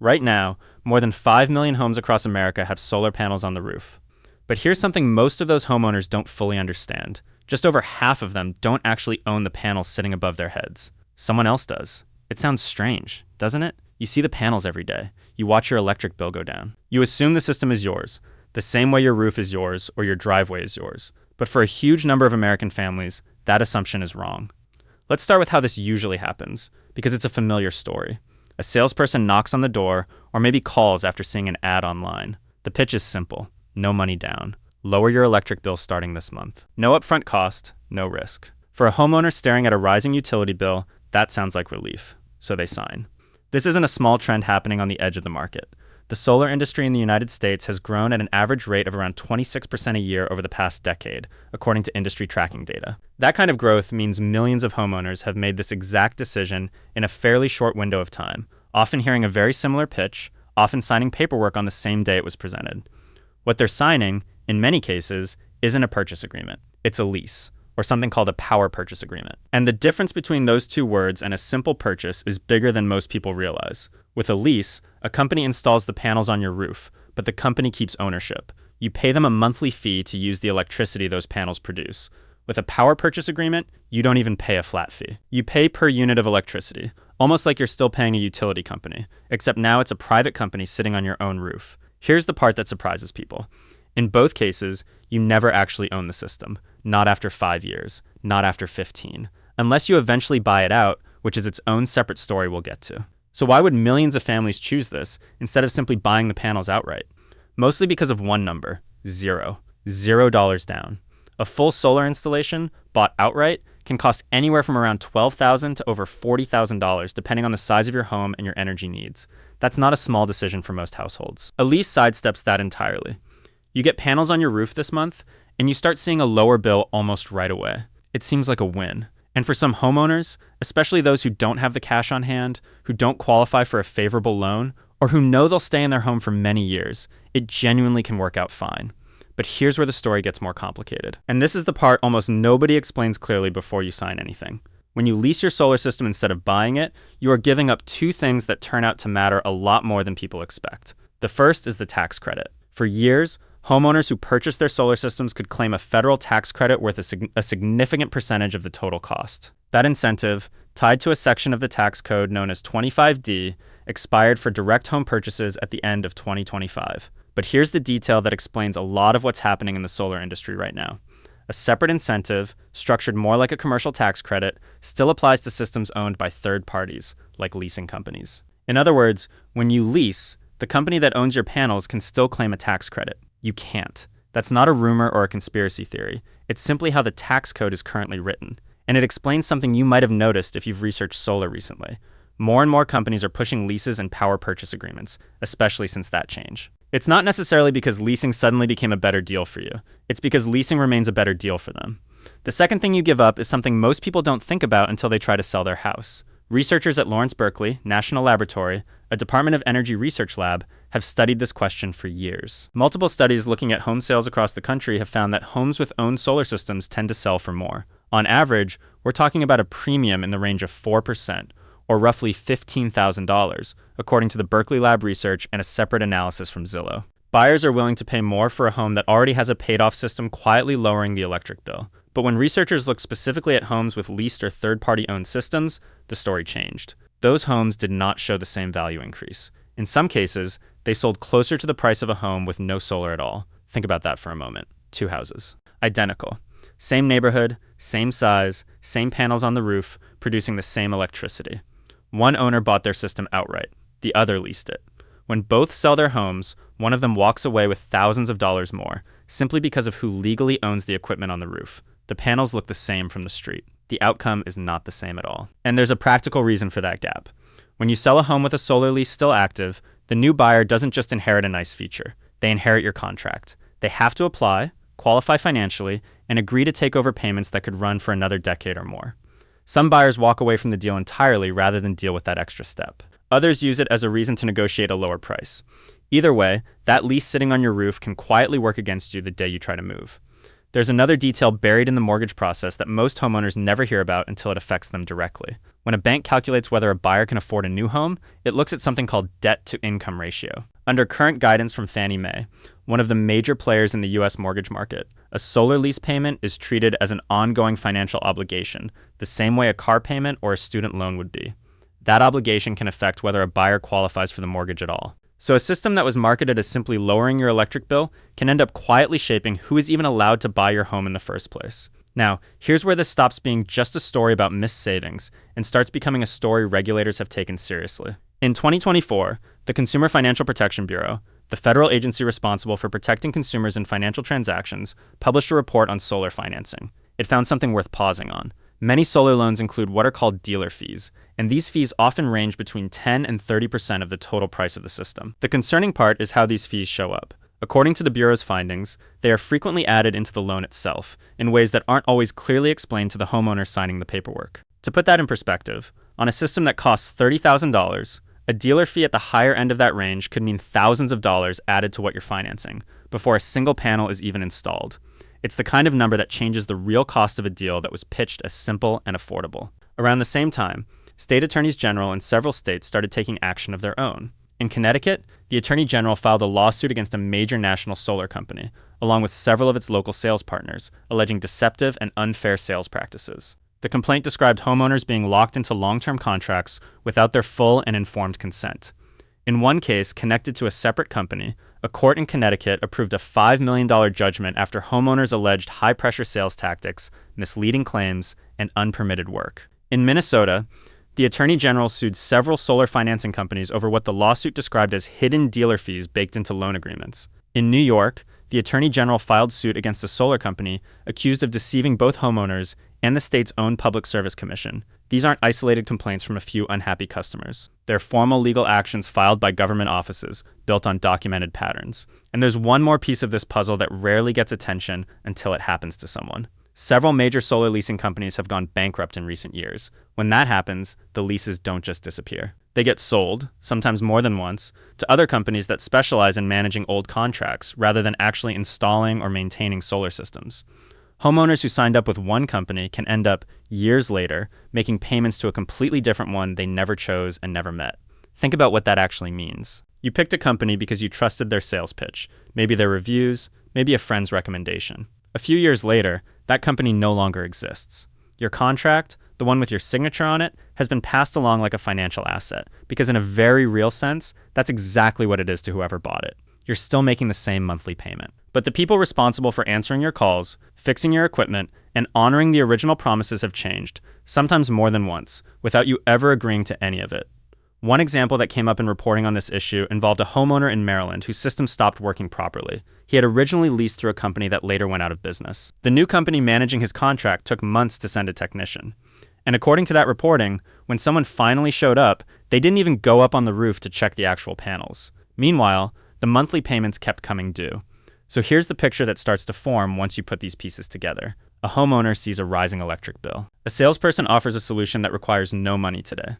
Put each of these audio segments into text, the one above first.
Right now, more than 5 million homes across America have solar panels on the roof. But here's something most of those homeowners don't fully understand. Just over half of them don't actually own the panels sitting above their heads. Someone else does. It sounds strange, doesn't it? You see the panels every day. You watch your electric bill go down. You assume the system is yours, the same way your roof is yours or your driveway is yours. But for a huge number of American families, that assumption is wrong. Let's start with how this usually happens, because it's a familiar story. A salesperson knocks on the door or maybe calls after seeing an ad online. The pitch is simple. No money down. Lower your electric bill starting this month. No upfront cost, no risk. For a homeowner staring at a rising utility bill, that sounds like relief. So they sign. This isn't a small trend happening on the edge of the market. The solar industry in the United States has grown at an average rate of around 26% a year over the past decade, according to industry tracking data. That kind of growth means millions of homeowners have made this exact decision in a fairly short window of time, often hearing a very similar pitch, often signing paperwork on the same day it was presented. What they're signing, in many cases, isn't a purchase agreement. It's a lease, or something called a power purchase agreement. And the difference between those two words and a simple purchase is bigger than most people realize. With a lease, a company installs the panels on your roof, but the company keeps ownership. You pay them a monthly fee to use the electricity those panels produce. With a power purchase agreement, you don't even pay a flat fee. You pay per unit of electricity, almost like you're still paying a utility company, except now it's a private company sitting on your own roof. Here's the part that surprises people. In both cases, you never actually own the system. Not after 5 years, not after 15, unless you eventually buy it out, which is its own separate story we'll get to. So why would millions of families choose this instead of simply buying the panels outright? Mostly because of one number, zero. $0 down. A full solar installation, bought outright, can cost anywhere from around $12,000 to over $40,000 depending on the size of your home and your energy needs. That's not a small decision for most households. A lease sidesteps that entirely. You get panels on your roof this month, and you start seeing a lower bill almost right away. It seems like a win. And for some homeowners, especially those who don't have the cash on hand, who don't qualify for a favorable loan, or who know they'll stay in their home for many years, it genuinely can work out fine. But here's where the story gets more complicated. And this is the part almost nobody explains clearly before you sign anything. When you lease your solar system instead of buying it, you are giving up two things that turn out to matter a lot more than people expect. The first is the tax credit. For years, homeowners who purchased their solar systems could claim a federal tax credit worth a significant percentage of the total cost. That incentive, tied to a section of the tax code known as 25D, expired for direct home purchases at the end of 2025. But here's the detail that explains a lot of what's happening in the solar industry right now. A separate incentive, structured more like a commercial tax credit, still applies to systems owned by third parties, like leasing companies. In other words, when you lease, the company that owns your panels can still claim a tax credit. You can't. That's not a rumor or a conspiracy theory. It's simply how the tax code is currently written. And it explains something you might have noticed if you've researched solar recently. More and more companies are pushing leases and power purchase agreements, especially since that change. It's not necessarily because leasing suddenly became a better deal for you. It's because leasing remains a better deal for them. The second thing you give up is something most people don't think about until they try to sell their house. Researchers at Lawrence Berkeley National Laboratory, a Department of Energy research lab, have studied this question for years. Multiple studies looking at home sales across the country have found that homes with owned solar systems tend to sell for more. On average, we're talking about a premium in the range of 4%, or roughly $15,000, according to the Berkeley Lab research and a separate analysis from Zillow. Buyers are willing to pay more for a home that already has a paid-off system quietly lowering the electric bill. But when researchers looked specifically at homes with leased or third-party owned systems, the story changed. Those homes did not show the same value increase. In some cases, they sold closer to the price of a home with no solar at all. Think about that for a moment. 2 houses. Identical. Same neighborhood, same size, same panels on the roof, producing the same electricity. One owner bought their system outright. The other leased it. When both sell their homes, one of them walks away with thousands of dollars more, simply because of who legally owns the equipment on the roof. The panels look the same from the street. The outcome is not the same at all. And there's a practical reason for that gap. When you sell a home with a solar lease still active, the new buyer doesn't just inherit a nice feature. They inherit your contract. They have to apply, qualify financially, and agree to take over payments that could run for another decade or more. Some buyers walk away from the deal entirely rather than deal with that extra step. Others use it as a reason to negotiate a lower price. Either way, that lease sitting on your roof can quietly work against you the day you try to move. There's another detail buried in the mortgage process that most homeowners never hear about until it affects them directly. When a bank calculates whether a buyer can afford a new home, it looks at something called debt-to-income ratio. Under current guidance from Fannie Mae, one of the major players in the U.S. mortgage market, a solar lease payment is treated as an ongoing financial obligation, the same way a car payment or a student loan would be. That obligation can affect whether a buyer qualifies for the mortgage at all. So a system that was marketed as simply lowering your electric bill can end up quietly shaping who is even allowed to buy your home in the first place. Now, here's where this stops being just a story about missed savings and starts becoming a story regulators have taken seriously. In 2024, the Consumer Financial Protection Bureau, the federal agency responsible for protecting consumers in financial transactions, published a report on solar financing. It found something worth pausing on. Many solar loans include what are called dealer fees, and these fees often range between 10 and 30% of the total price of the system. The concerning part is how these fees show up. According to the Bureau's findings, they are frequently added into the loan itself in ways that aren't always clearly explained to the homeowner signing the paperwork. To put that in perspective, on a system that costs $30,000, a dealer fee at the higher end of that range could mean thousands of dollars added to what you're financing before a single panel is even installed. It's the kind of number that changes the real cost of a deal that was pitched as simple and affordable. Around the same time, state attorneys general in several states started taking action of their own. In Connecticut, the attorney general filed a lawsuit against a major national solar company, along with several of its local sales partners, alleging deceptive and unfair sales practices. The complaint described homeowners being locked into long-term contracts without their full and informed consent. In one case, connected to a separate company, a court in Connecticut approved a $5 million judgment after homeowners alleged high-pressure sales tactics, misleading claims, and unpermitted work. In Minnesota, the Attorney General sued several solar financing companies over what the lawsuit described as hidden dealer fees baked into loan agreements. In New York, the Attorney General filed suit against a solar company accused of deceiving both homeowners and the state's own Public Service Commission. These aren't isolated complaints from a few unhappy customers. They're formal legal actions filed by government offices, built on documented patterns. And there's one more piece of this puzzle that rarely gets attention until it happens to someone. Several major solar leasing companies have gone bankrupt in recent years. When that happens, the leases don't just disappear. They get sold, sometimes more than once, to other companies that specialize in managing old contracts rather than actually installing or maintaining solar systems. Homeowners who signed up with one company can end up, years later, making payments to a completely different one they never chose and never met. Think about what that actually means. You picked a company because you trusted their sales pitch, maybe their reviews, maybe a friend's recommendation. A few years later, that company no longer exists. Your contract, the one with your signature on it, has been passed along like a financial asset, because in a very real sense, that's exactly what it is to whoever bought it. You're still making the same monthly payment. But the people responsible for answering your calls, fixing your equipment, and honoring the original promises have changed, sometimes more than once, without you ever agreeing to any of it. One example that came up in reporting on this issue involved a homeowner in Maryland whose system stopped working properly. He had originally leased through a company that later went out of business. The new company managing his contract took months to send a technician. And according to that reporting, when someone finally showed up, they didn't even go up on the roof to check the actual panels. Meanwhile, the monthly payments kept coming due. So here's the picture that starts to form once you put these pieces together. A homeowner sees a rising electric bill. A salesperson offers a solution that requires no money today.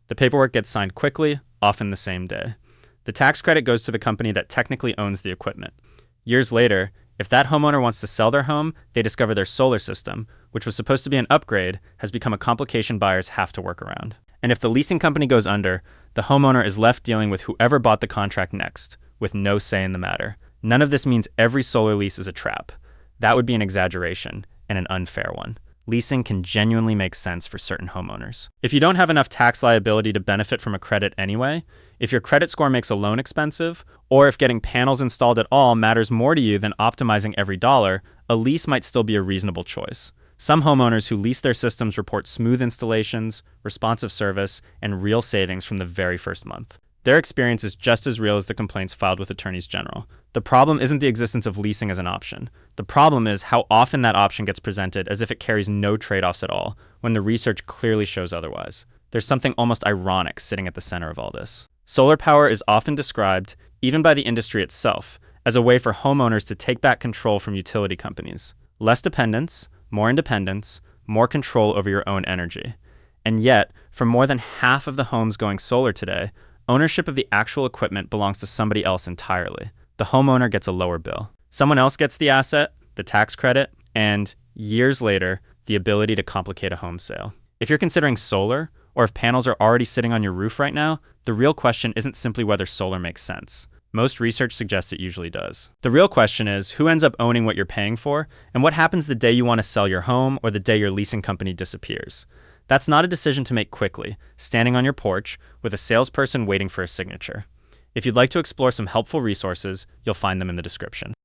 The paperwork gets signed quickly, often the same day. The tax credit goes to the company that technically owns the equipment. Years later, if that homeowner wants to sell their home, they discover their solar system, which was supposed to be an upgrade, has become a complication buyers have to work around. And if the leasing company goes under, the homeowner is left dealing with whoever bought the contract next, with no say in the matter. None of this means every solar lease is a trap. That would be an exaggeration, and an unfair one. Leasing can genuinely make sense for certain homeowners. If you don't have enough tax liability to benefit from a credit anyway, if your credit score makes a loan expensive, or if getting panels installed at all matters more to you than optimizing every dollar, a lease might still be a reasonable choice. Some homeowners who lease their systems report smooth installations, responsive service, and real savings from the very first month. Their experience is just as real as the complaints filed with attorneys general. The problem isn't the existence of leasing as an option. The problem is how often that option gets presented as if it carries no trade-offs at all, when the research clearly shows otherwise. There's something almost ironic sitting at the center of all this. Solar power is often described, even by the industry itself, as a way for homeowners to take back control from utility companies. Less dependence, more independence, more control over your own energy. And yet, for more than half of the homes going solar today, ownership of the actual equipment belongs to somebody else entirely. The homeowner gets a lower bill. Someone else gets the asset, the tax credit, and, years later, the ability to complicate a home sale. If you're considering solar, or if panels are already sitting on your roof right now, the real question isn't simply whether solar makes sense. Most research suggests it usually does. The real question is, who ends up owning what you're paying for, and what happens the day you want to sell your home or the day your leasing company disappears? That's not a decision to make quickly, standing on your porch with a salesperson waiting for a signature. If you'd like to explore some helpful resources, you'll find them in the description.